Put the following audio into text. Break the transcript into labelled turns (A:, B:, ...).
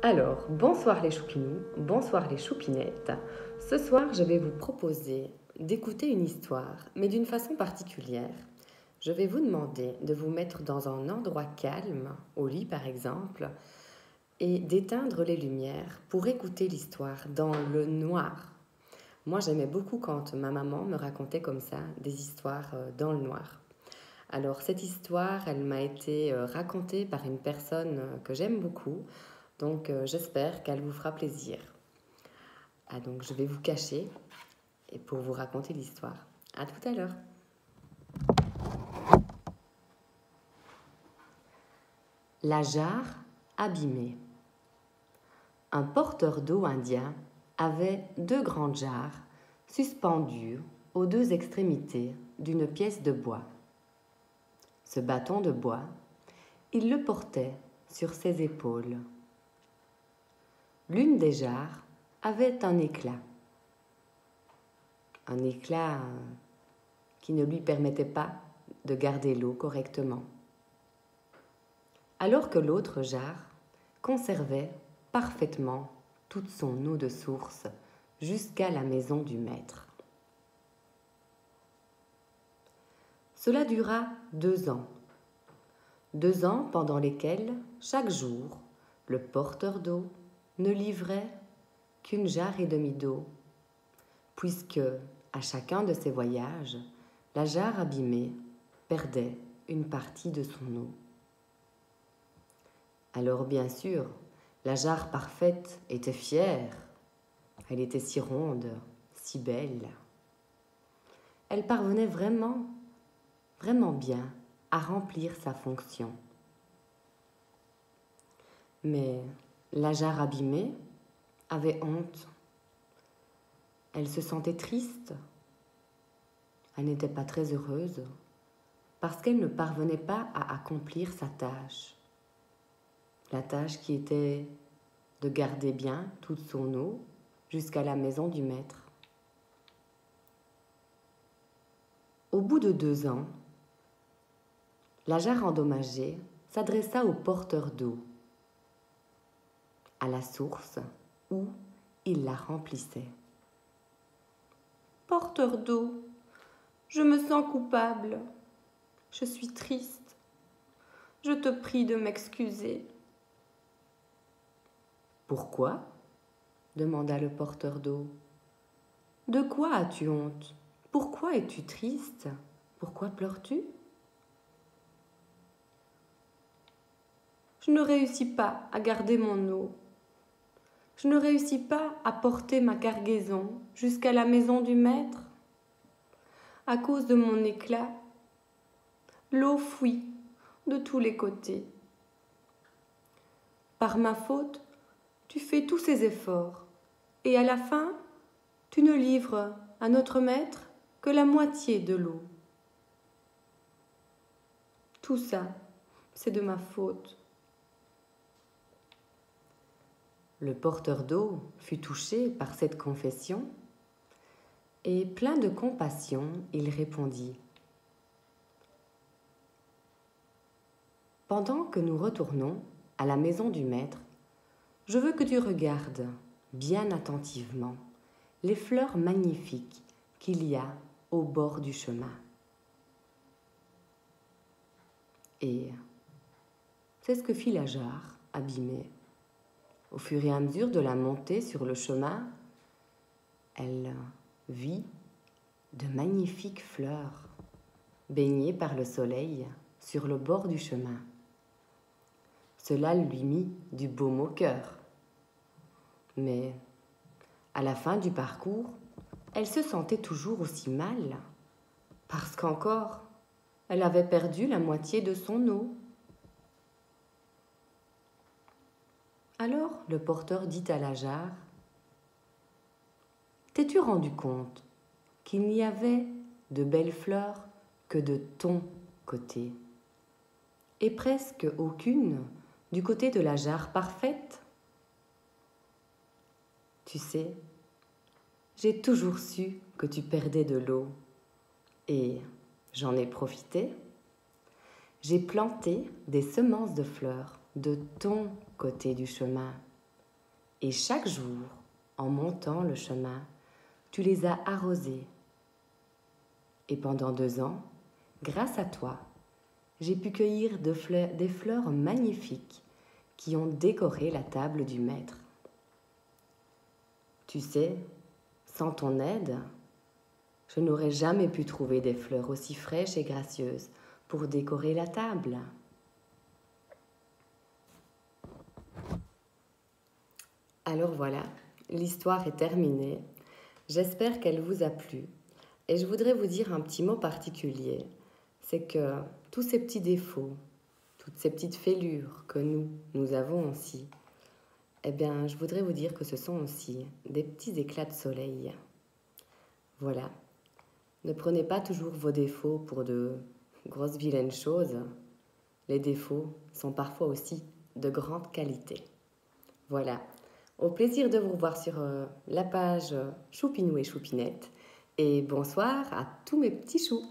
A: Alors, bonsoir les choupinous, bonsoir les choupinettes. Ce soir, je vais vous proposer d'écouter une histoire, mais d'une façon particulière. Je vais vous demander de vous mettre dans un endroit calme, au lit par exemple, et d'éteindre les lumières pour écouter l'histoire dans le noir. Moi, j'aimais beaucoup quand ma maman me racontait comme ça des histoires dans le noir. Alors, cette histoire, elle m'a été racontée par une personne que j'aime beaucoup. Donc, j'espère qu'elle vous fera plaisir. Donc, je vais vous cacher et pour vous raconter l'histoire. À tout à l'heure. La jarre abîmée. Un porteur d'eau indien avait 2 grandes jarres suspendues aux 2 extrémités d'une pièce de bois. Ce bâton de bois, il le portait sur ses épaules. L'une des jarres avait un éclat qui ne lui permettait pas de garder l'eau correctement, alors que l'autre jarre conservait parfaitement toute son eau de source jusqu'à la maison du maître. Cela dura 2 ans. 2 ans pendant lesquels, chaque jour, le porteur d'eau ne livrait qu'1 jarre et demie d'eau, puisque, à chacun de ses voyages, la jarre abîmée perdait une partie de son eau. Alors bien sûr, la jarre parfaite était fière. Elle était si ronde, si belle. Elle parvenait vraiment bien à remplir sa fonction. Mais la jarre abîmée avait honte. Elle se sentait triste. Elle n'était pas très heureuse parce qu'elle ne parvenait pas à accomplir sa tâche. La tâche qui était de garder bien toute son eau jusqu'à la maison du maître. Au bout de 2 ans, la jarre endommagée s'adressa au porteur d'eau, à la source où il la remplissait. « Porteur d'eau, je me sens coupable. Je suis triste. Je te prie de m'excuser. » « Pourquoi ?» demanda le porteur d'eau. « De quoi as-tu honte? Pourquoi es-tu triste? Pourquoi pleures-tu ?»« Je ne réussis pas à garder mon eau. Je ne réussis pas à porter ma cargaison jusqu'à la maison du maître. À cause de mon éclat, l'eau fuit de tous les côtés. Par ma faute, tu fais tous ces efforts et à la fin, tu ne livres à notre maître que la moitié de l'eau. Tout ça, c'est de ma faute. » Le porteur d'eau fut touché par cette confession et, plein de compassion, il répondit : « Pendant que nous retournons à la maison du maître, je veux que tu regardes bien attentivement les fleurs magnifiques qu'il y a au bord du chemin. » Et c'est ce que fit la jarre abîmée. Au fur et à mesure de la montée sur le chemin, elle vit de magnifiques fleurs baignées par le soleil sur le bord du chemin. Cela lui mit du baume au cœur. Mais à la fin du parcours, elle se sentait toujours aussi mal, parce qu'encore, elle avait perdu la moitié de son eau. Alors le porteur dit à la jarre : « T'es-tu rendu compte qu'il n'y avait de belles fleurs que de ton côté, et presque aucune du côté de la jarre parfaite ? Tu sais, j'ai toujours su que tu perdais de l'eau, et j'en ai profité. J'ai planté des semences de fleurs de ton côté du chemin. Et chaque jour, en montant le chemin, tu les as arrosés. Et pendant 2 ans, grâce à toi, j'ai pu cueillir des fleurs magnifiques qui ont décoré la table du maître. Tu sais, sans ton aide, je n'aurais jamais pu trouver des fleurs aussi fraîches et gracieuses pour décorer la table. Alors voilà, l'histoire est terminée. J'espère qu'elle vous a plu. Et je voudrais vous dire un petit mot particulier. C'est que tous ces petits défauts, toutes ces petites fêlures que nous avons aussi, eh bien, je voudrais vous dire que ce sont aussi des petits éclats de soleil. Voilà. Ne prenez pas toujours vos défauts pour de grosses vilaines choses. Les défauts sont parfois aussi de grande qualité. Voilà. Au plaisir de vous revoir sur la page Choupinou et Choupinette. Et bonsoir à tous mes petits choux.